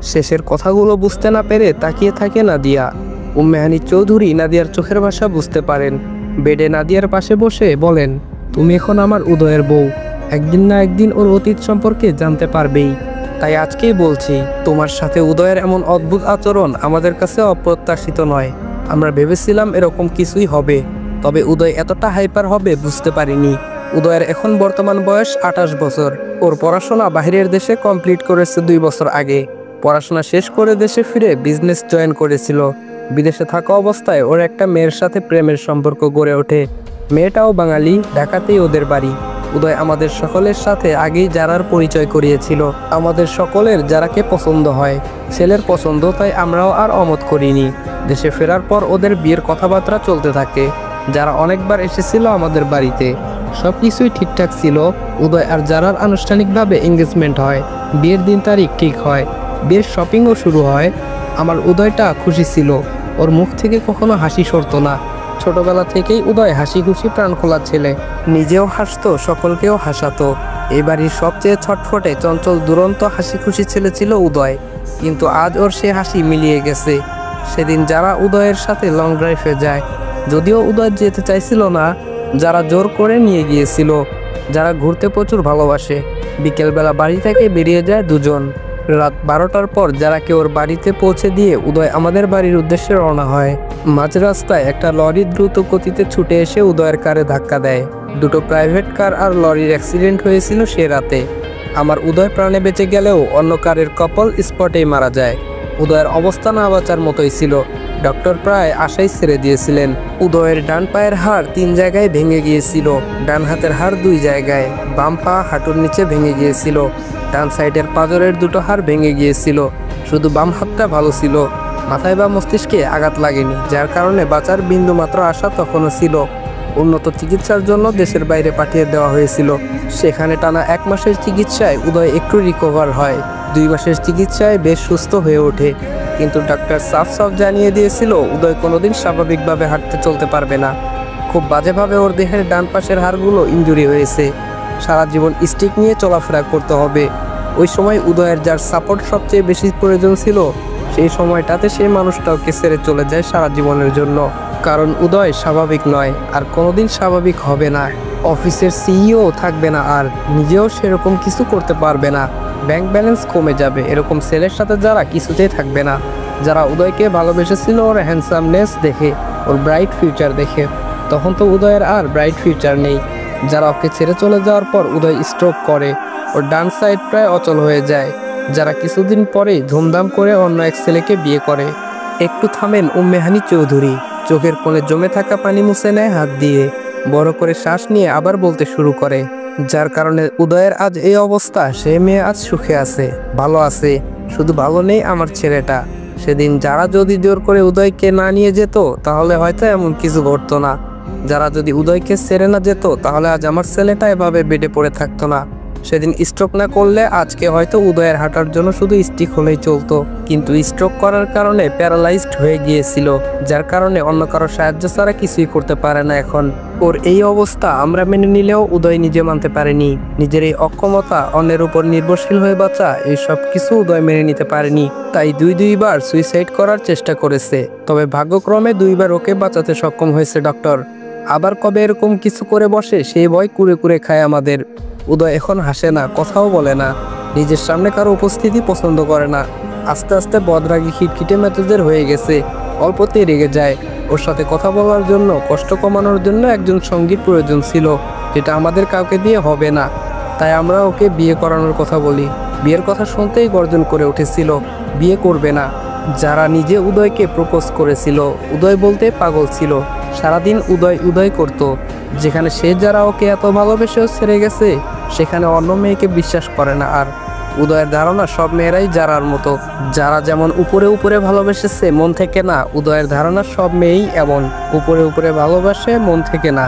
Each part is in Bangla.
শেষের কথাগুলো বুঝতে না পেরে তাকিয়ে থাকে নাদিয়া। উম্মেহানি চৌধুরী নাদিয়ার চোখের ভাষা বুঝতে পারেন। বেডে নাদিয়ার পাশে বসে বলেন, তুমি এখন আমার উদয়ের বউ, একদিন না একদিন ওর অতীত সম্পর্কে জানতে পারবেই। তাই আজকেই বলছি, তোমার সাথে উদয়ের এমন অদ্ভুত আচরণ আমাদের কাছে অপ্রত্যাশিত নয়। আমরা ভেবেছিলাম এরকম কিছুই হবে, তবে উদয় এতটা হাইপার হবে বুঝতে পারিনি। উদয়ের এখন বর্তমান বয়স 28 বছর। ওর পড়াশোনা বাইরের দেশে কমপ্লিট করেছে 2 বছর আগে। পড়াশোনা শেষ করে দেশে ফিরে বিজনেস জয়েন করেছিল। বিদেশে থাকা অবস্থায় ওর একটা মেয়ের সাথে প্রেমের সম্পর্ক গড়ে ওঠে। মেয়েটাও বাঙালি, ঢাকাতেই ওদের বাড়ি। উদয় আমাদের সকলের সাথে আগেই যারার পরিচয় করিয়েছিল। আমাদের সকলের যারাকে পছন্দ হয়, ছেলের পছন্দ, তাই আমরাও আর অমত করিনি। দেশে ফেরার পর ওদের বিয়ের কথাবার্তা চলতে থাকে। যারা অনেকবার এসেছিল আমাদের বাড়িতে, সব কিছুই ঠিকঠাক ছিল। উদয় আর যারার আনুষ্ঠানিকভাবে এঙ্গেজমেন্ট হয়, বিয়ের দিন তারিখ ঠিক হয়, বিয়ের শপিংও শুরু হয়। আমার উদয়টা খুশি ছিল, ওর মুখ থেকে কখনো হাসি সরতো না। ছোটবেলা থেকেই উদয় হাসি খুশি প্রাণ খোলা ছেলে, নিজেও হাসতো, সকলকেও হাসাতো। এই বাড়ির সবচেয়ে ছটফটে চঞ্চল দুরন্ত হাসি খুশি ছেলে ছিল উদয়। কিন্তু আজ ওর সে হাসি মিলিয়ে গেছে। সেদিন যারা উদয়ের সাথে লং ড্রাইভে যায়, যদিও উদয় যেতে চাইছিল না, যারা জোর করে নিয়ে গিয়েছিল। যারা ঘুরতে প্রচুর ভালোবাসে। বিকেলবেলা বাড়ি থেকে বেরিয়ে যায় দুজন। রাত 12টার পর যারাকে ওর বাড়িতে পৌঁছে দিয়ে উদয় আমাদের বাড়ির উদ্দেশ্যে রওনা হয়। মাঝ রাস্তায় একটা লরি দ্রুত গতিতে ছুটে এসে উদয়ের কারে ধাক্কা দেয়। দুটো প্রাইভেট কার আর লরির অ্যাক্সিডেন্ট হয়েছিল সে রাতে। আমার উদয় প্রাণে বেঁচে গেলেও অন্য কারের কপল স্পটেই মারা যায়। উদয়ের অবস্থা না বাঁচার মতোই ছিল। ডক্টর প্রায় আশাই ছেড়ে দিয়েছিলেন। উদয়ের ডান পায়ের হাড় 3 জায়গায় ভেঙে গিয়েছিল, ডান হাতের হাড় 2 জায়গায়, বাম পা হাঁটুর নিচে ভেঙে গিয়েছিল, ডান সাইডের পাঁজরের 2টো হাড় ভেঙে গিয়েছিল। শুধু বাম হাতটা ভালো ছিল। মাথায় বা মস্তিষ্কে আঘাত লাগেনি, যার কারণে বাঁচার বিন্দুমাত্র আশা তখনও ছিল। উন্নত চিকিৎসার জন্য দেশের বাইরে পাঠিয়ে দেওয়া হয়েছিল। সেখানে টানা 1 মাসের চিকিৎসায় উদয় একটু রিকভার হয়। 2 মাসের চিকিৎসায় বেশ সুস্থ হয়ে ওঠে। কিন্তু ডাক্তার সাফ জানিয়ে দিয়েছিল উদয় কোনোদিন স্বাভাবিকভাবে হাঁটতে চলতে পারবে না। খুব বাজেভাবে ওর দেহের ডান পাশের হাড়গুলো ইনজুরি হয়েছে। সারা জীবন স্টিক নিয়ে চলাফেরা করতে হবে। ওই সময় উদয়ের যার সাপোর্ট সবচেয়ে বেশি প্রয়োজন ছিল, সেই সময়টাতে সেই মানুষটাকে ছেড়ে চলে যায় সারা জীবনের জন্য। কারণ উদয় স্বাভাবিক নয়, আর কোনোদিন স্বাভাবিক হবে না। অফিসের সিইও থাকবে না, আর নিজেও সেরকম কিছু করতে পারবে না। ব্যাংক ব্যালেন্স কমে যাবে। এরকম ছেলের সাথে যারা কিছুতেই থাকবে না। যারা উদয়কে ভালোবেসেছিল ওর হ্যান্ডসামনেস দেখে, ওর ব্রাইট ফিউচার দেখে, তখন তো উদয়ের আর ব্রাইট ফিউচার নেই। যারা ওকে ছেড়ে চলে যাওয়ার পর উদয় স্ট্রোক করে, ওর ডান সাইড প্রায় অচল হয়ে যায়। যারা কিছুদিন পরে ধুমধাম করে অন্য এক ছেলেকে বিয়ে করে। একটু থামেন উম্মেহানি চৌধুরী। চোখের কোণে জমে থাকা পানি মুছে নেয় হাত দিয়ে। বড় করে শ্বাস নিয়ে আবার বলতে শুরু করে, যার কারণে উদয়ের আজ এই অবস্থা। সে মেয়ে আজ সুখে আছে, ভালো আছে। শুধু ভালো নেই আমার ছেলেটা। সেদিন যারা যদি জোর করে উদয়কে না নিয়ে যেত, তাহলে হয়তো এমন কিছু ঘটতো না। যারা যদি উদয়কে ছেড়ে না যেত, তাহলে আজ আমার ছেলেটা এভাবে বেডে পড়ে থাকতো না। সেদিন স্ট্রোক না করলে আজকে হয়তো উদয়ের হাঁটার জন্য শুধু স্টিক হলেই চলতো। কিন্তু স্ট্রোক করার কারণে প্যারালাইজড হয়ে গিয়েছিল, যার কারণে অন্য কারো সাহায্য ছাড়া কিছুই করতে পারে না এখন। ওর এই অবস্থা আমরা মেনে নিলেও উদয় নিজে মানতে পারেনি। নিজের এই অক্ষমতা, অন্যের উপর নির্ভরশীল হয়ে বাঁচা, এই সব কিছু উদয় মেনে নিতে পারেনি। তাই 2বার সুইসাইড করার চেষ্টা করেছে। তবে ভাগ্যক্রমে 2বার ওকে বাঁচাতে সক্ষম হয়েছে ডক্টর। আবার কবে এরকম কিছু করে বসে সেই ভয় কুরে কুরে খায় আমাদের। উদয় এখন হাসে না, কথাও বলে না, নিজের সামনে কারো উপস্থিতি পছন্দ করে না। আস্তে আস্তে বদরাগী খিটখিটে মেজাজের হয়ে গেছে। অল্পতেই রেগে যায়। ওর সাথে কথা বলার জন্য, কষ্ট কমানোর জন্য একজন সঙ্গীর প্রয়োজন ছিল, যেটা আমাদের কাউকে দিয়ে হবে না। তাই আমরা ওকে বিয়ে করানোর কথা বলি। বিয়ের কথা শুনতেই গর্জন করে উঠেছিল, বিয়ে করবে না। যারা নিজে উদয়কে প্রপোজ করেছিল, উদয় বলতে পাগল ছিল। সারাদিন উদয় উদয় করত। যেখানে সে যারা ওকে এত ভালোবেসেও ছেড়ে গেছে, সেখানে অন্য মেয়েকে বিশ্বাস করে না আর। উদয়ের ধারণা সব মেয়েরাই যারার মতো। যারা যেমন উপরে উপরে ভালোবেসেছে, মন থেকে না, উদয়ের ধারণা সব মেয়েই এমন, উপরে উপরে ভালোবাসে, মন থেকে না।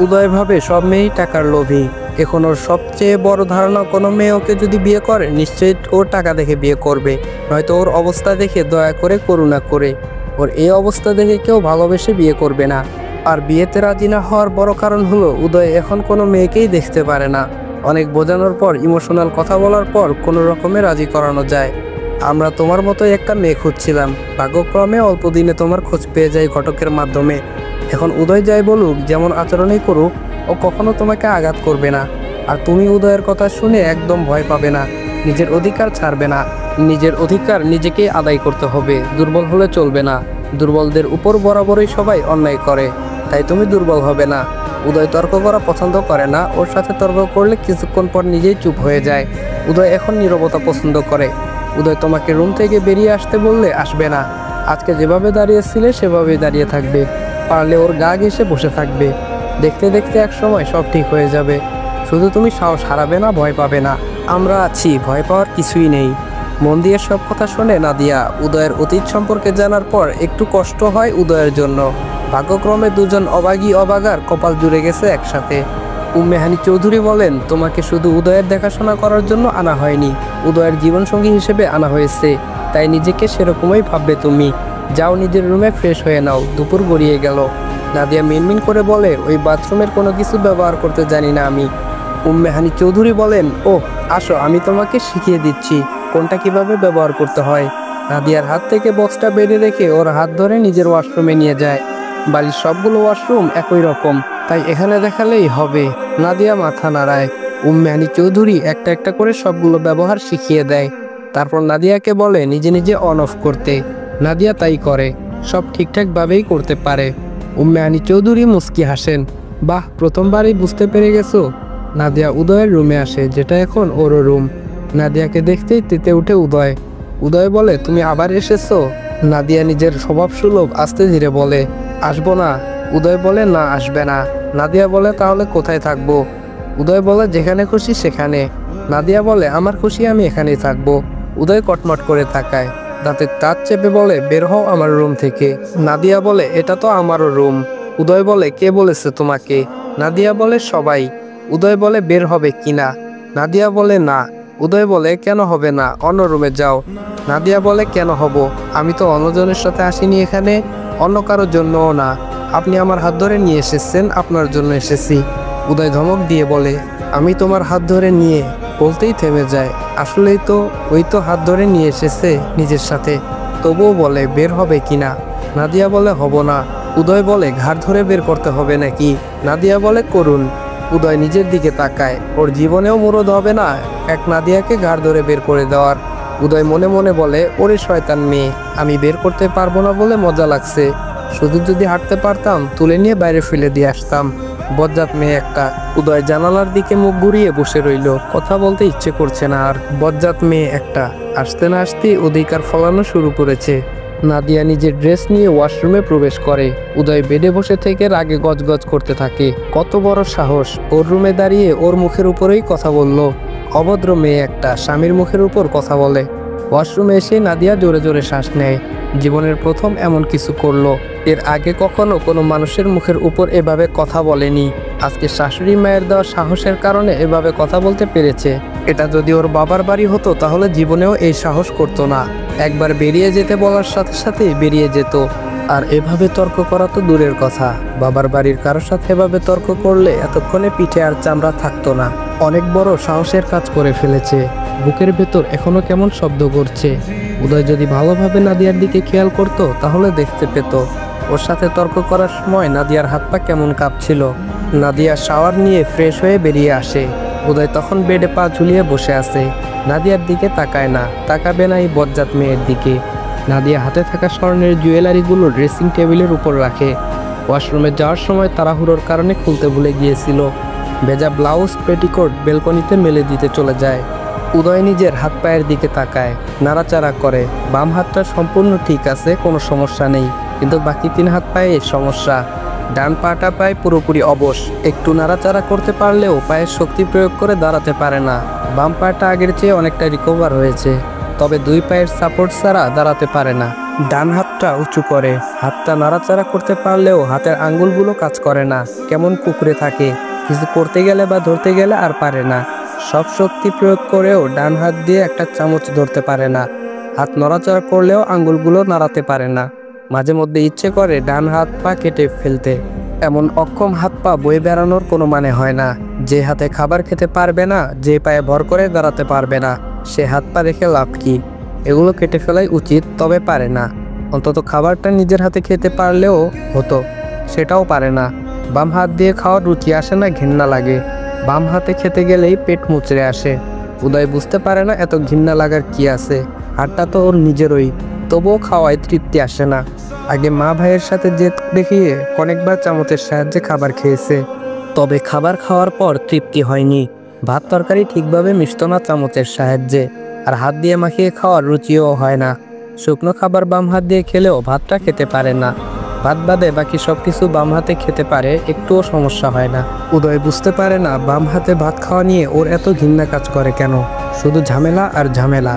উদয় ভাবে সব মেয়েই টাকার লোভী। এখন ওর সবচেয়ে বড় ধারণা, কোনো মেয়ে ওকে যদি বিয়ে করে, নিশ্চয়ই ওর টাকা দেখে বিয়ে করবে, নয়তো ওর অবস্থা দেখে দয়া করে, করুণা করে। ওর এই অবস্থা দেখে কেউ ভালোবেসে বিয়ে করবে না। আর বিয়েতে রাজি না হওয়ার বড় কারণ হলো, উদয় এখন কোনো মেয়েকেই দেখতে পারে না। অনেক বোঝানোর পর, ইমোশনাল কথা বলার পর কোনো রকমে রাজি করানো যায়। আমরা তোমার মতোই একটা মেয়ে খুঁজছিলাম। ভাগ্যক্রমে অল্প দিনে তোমার খোঁজ পেয়ে যাই ঘটকের মাধ্যমে। এখন উদয় যাই বলুক, যেমন আচরণই করুক, ও কখনো তোমাকে আঘাত করবে না। আর তুমি উদয়ের কথা শুনে একদম ভয় পাবে না, নিজের অধিকার ছাড়বে না। নিজের অধিকার নিজেকেই আদায় করতে হবে, দুর্বল হলে চলবে না। দুর্বলদের উপর বরাবরই সবাই অন্যায় করে, তাই তুমি দুর্বল হবে না। উদয় তর্ক করা পছন্দ করে না, ওর সাথে তর্ক করলে কিছুক্ষণ পর নিজেই চুপ হয়ে যায়। উদয় এখন নীরবতা পছন্দ করে। উদয় তোমাকে রুম থেকে বেরিয়ে আসতে বললে আসবে না। আজকে যেভাবে দাঁড়িয়েছিলে সেভাবেই দাঁড়িয়ে থাকবে, পারলে ওর গা ঘেঁষে বসে থাকবে। দেখতে দেখতে এক সময় সব ঠিক হয়ে যাবে। শুধু তুমি সাহস হারাবে না, ভয় পাবে না। আমরা আছি, ভয় পাওয়ার কিছুই নেই। মন দিয়ে সব কথা শোনে নাদিয়া। উদয়ের অতীত সম্পর্কে জানার পর একটু কষ্ট হয় উদয়ের জন্য। ভাগ্যক্রমে দুজন অবাগী অবাগার কপাল জুড়ে গেছে একসাথে। উম্মেহানি চৌধুরী বলেন, তোমাকে শুধু উদয়ের দেখাশোনা করার জন্য আনা হয়নি, উদয়ের জীবনসঙ্গী হিসেবে আনা হয়েছে। তাই নিজেকে সেরকমই ভাববে তুমি। যাও নিজের রুমে ফ্রেশ হয়ে নাও, দুপুর গড়িয়ে গেল। নাদিয়া মিনমিন করে বলে, ওই বাথরুমের কোনো কিছু ব্যবহার করতে জানি না আমি। উম্মেহানি চৌধুরী বলেন, ও আসো, আমি তোমাকে শিখিয়ে দিচ্ছি কোনটা কিভাবে ব্যবহার করতে হয়। নাদিয়ার হাত থেকে বক্সটা বেঁধে রেখে ওর হাত ধরে নিজের ওয়াশরুমে নিয়ে যায়। বাড়ির সবগুলো ওয়াশরুম একই রকম, তাই এখানে দেখালেই হবে। নাদিয়া মাথা নাড়ায়। উম্মেহানি চৌধুরী একটা একটা করে সবগুলো ব্যবহার শিখিয়ে দেয়। তারপর নাদিয়াকে বলে নিজে নিজে অন অফ করতে। নাদিয়া তাই করে, সব ঠিকঠাকভাবেই করতে পারে। উম্মেহানি চৌধুরী মুস্কি হাসেন। বাহ, প্রথমবারই বুঝতে পেরে গেছো। নাদিয়া উদয়ের রুমে আসে, যেটা এখন ওরও রুম। নাদিয়াকে দেখতেই তেতে উঠে উদয়। উদয় বলে, তুমি আবার এসেছো? নাদিয়া নিজের স্বভাবসুলভ আস্তে ধীরে বলে, আসবো না। উদয় বলে, না আসবে না। নাদিয়া বলে, তাহলে কোথায় থাকবো? উদয় বলে, যেখানে খুশি সেখানে। নাদিয়া বলে, আমার খুশি আমি এখানেই থাকবো। উদয় কটমট করে তাকায়, দাঁতে দাঁত চেপে বলে, বের হও আমার রুম থেকে। নাদিয়া বলে, এটা তো আমারও রুম। উদয় বলে, কে বলেছে তোমাকে? নাদিয়া বলে, সবাই। উদয় বলে, বের হবে কিনা? নাদিয়া বলে, না। উদয় বলে, কেন হবে না? অন্য রুমে যাও। নাদিয়া বলে, কেন হব? আমি তো অন্যজনের সাথে আসিনি এখানে, অন্য কারোর জন্যও না। আপনি আমার হাত ধরে নিয়ে এসেছেন, আপনার জন্য এসেছি। উদয় ধমক দিয়ে বলে, আমি তোমার হাত ধরে নিয়ে, বলতেই থেমে যায়। আসলেই তো, ওই তো হাত ধরে নিয়ে এসেছে নিজের সাথে। তবুও বলে, বের হবে কিনা? নাদিয়া বলে, হব না। উদয় বলে, ঘাড় ধরে বের করতে হবে নাকি? নাদিয়া বলে, করুন। উদয় নিজের দিকে তাকায়, ওর জীবনেও মুরদ হবে না এক নাদিয়াকে ঘাড় ধরে বের করে দেওয়ার। উদয় মনে মনে বলে, ওরে শয়তান মেয়ে, আমি বের করতে পারবো না বলে মজা লাগছে। শুধু যদি হাঁটতে পারতাম, তুলে নিয়ে বাইরে ফেলে দিয়ে আসতাম। বজ্জাত মেয়ে একটা। উদয় জানালার দিকে মুখ ঘুরিয়ে বসে রইল, কথা বলতে ইচ্ছে করছে না আর। বজ্জাত মেয়ে একটা। আসতে না আসতেই অধিকার ফলানো শুরু করেছে। নাদিয়া নিজের ড্রেস নিয়ে ওয়াশরুমে প্রবেশ করে। উদয় বেডে বসে থেকে রাগে গজগজ করতে থাকে। কত বড় সাহস, ওর রুমে দাঁড়িয়ে ওর মুখের উপরেই কথা বলল। অভদ্র মেয়ে একটা, স্বামীর মুখের উপর কথা বলে। ওয়াশরুমে এসে নাদিয়া জোরে জোরে শ্বাস নেয়। জীবনের প্রথম এমন কিছু করলো। এর আগে কখনো কোনো মানুষের মুখের উপর এভাবে কথা বলেনি। আজকে শাশুড়ি মায়ের দেওয়া সাহসের কারণে এভাবে কথা বলতে পেরেছে। এটা যদি ওর বাবার বাড়ি হতো তাহলে জীবনেও এই সাহস করতো না। একবার বেরিয়ে যেতে বলার সাথে সাথেই বেরিয়ে যেত। আর এভাবে তর্ক করা তো দূরের কথা, বাবার বাড়ির কারোর সাথে এভাবে তর্ক করলে এতক্ষণে পিঠে আর চামড়া থাকতো না। অনেক বড় সাহসের কাজ করে ফেলেছে। বুকের ভেতর এখনো কেমন শব্দ করছে। উদয় যদি ভালোভাবে নাদিয়ার দিকে খেয়াল করতো তাহলে দেখতে পেত ওর সাথে তর্ক করার সময় নাদিয়ার হাত পা কেমন কাঁপছিল। নাদিয়া শাওয়ার নিয়ে ফ্রেশ হয়ে বেরিয়ে আসে। উদয় তখন বেডে পা ঝুলিয়ে বসে আছে। নাদিয়ার দিকে তাকায় না, তাকাবে না এই বজ্জাত মেয়ের দিকে। নাদিয়া হাতে থাকা স্বর্ণের জুয়েলারিগুলো ড্রেসিং টেবিলের উপর রাখে। ওয়াশরুমে যাওয়ার সময় তাড়াহুড়োর কারণে খুলতে ভুলে গিয়েছিল। ভেজা ব্লাউজ পেটিকোট বেলকনিতে মেলে দিতে চলে যায়। উদয় নিজের হাত পায়ের দিকে তাকায়, নাড়াচাড়া করে। বাম হাতটা সম্পূর্ণ ঠিক আছে, কোনো সমস্যা নেই, কিন্তু বাকি 3 হাত পায়ে সমস্যা। ডান পাটা পায়ে পুরোপুরি অবশ। একটু নাড়াচাড়া করতে পারলেও পায়ের শক্তি প্রয়োগ করে দাঁড়াতে পারে না। বাম পাটা আগের চেয়ে অনেকটা রিকভার হয়েছে, তবে 2 পায়ের সাপোর্ট ছাড়া দাঁড়াতে পারে না। ডান হাতটা উঁচু করে, হাতটা নাড়াচাড়া করতে পারলেও হাতের আঙ্গুলগুলো কাজ করে না, কেমন কুঁকড়ে থাকে। কিছু করতে গেলে বা ধরতে গেলে আর পারে না। সব শক্তি প্রয়োগ করেও ডান হাত দিয়ে একটা চামচ ধরতে পারে না। হাত নড়াচড়া করলেও আঙ্গুলগুলো নাড়াতে পারে না। মাঝে মধ্যে ইচ্ছে করে ডান হাত পা কেটে ফেলতে। এমন অক্ষম হাত পা বয়ে বেড়ানোর কোনো মানে হয় না। যে হাতে খাবার খেতে পারবে না, যে পায়ে ভর করে দাঁড়াতে পারবে না, সে হাত পা রেখে লাভ কি? এগুলো কেটে ফেলাই উচিত, তবে পারে না। অন্তত খাবারটা নিজের হাতে খেতে পারলেও হতো, সেটাও পারে না। বাম হাত দিয়ে খাওয়ার রুচি আসে না, ঘৃণা লাগে। বাম হাতে খেতে গেলেই পেট মুচড়ে আসে। উদয় বুঝতে পারে না এত ঘৃণা লাগার কি আছে, হাতটা তো ওর নিজেরই, তবুও খাওয়ায় তৃপ্তি আসে না। আগে মা ভাইয়ের সাথে জেদ দেখিয়ে অনেকবার চামচের সাহায্যে খাবার খেয়েছে, তবে খাবার খাওয়ার পর তৃপ্তি হয়নি। ভাত তরকারি ঠিকভাবে মিশত না চামচের সাহায্যে, আর হাত দিয়ে মাখিয়ে খাওয়ার রুচিও হয় না। শুকনো খাবার বাম হাত দিয়ে খেলেও ভাতটা খেতে পারে না। ভাত বাদে বাকি সব কিছু বাম হাতে খেতে পারে, একটুও সমস্যা হয় না। উদয় বুঝতে পারে না বাম হাতে ভাত খাওয়া নিয়ে ওর এত ঘৃণা কাজ করে কেন, শুধু ঝামেলা আর ঝামেলা।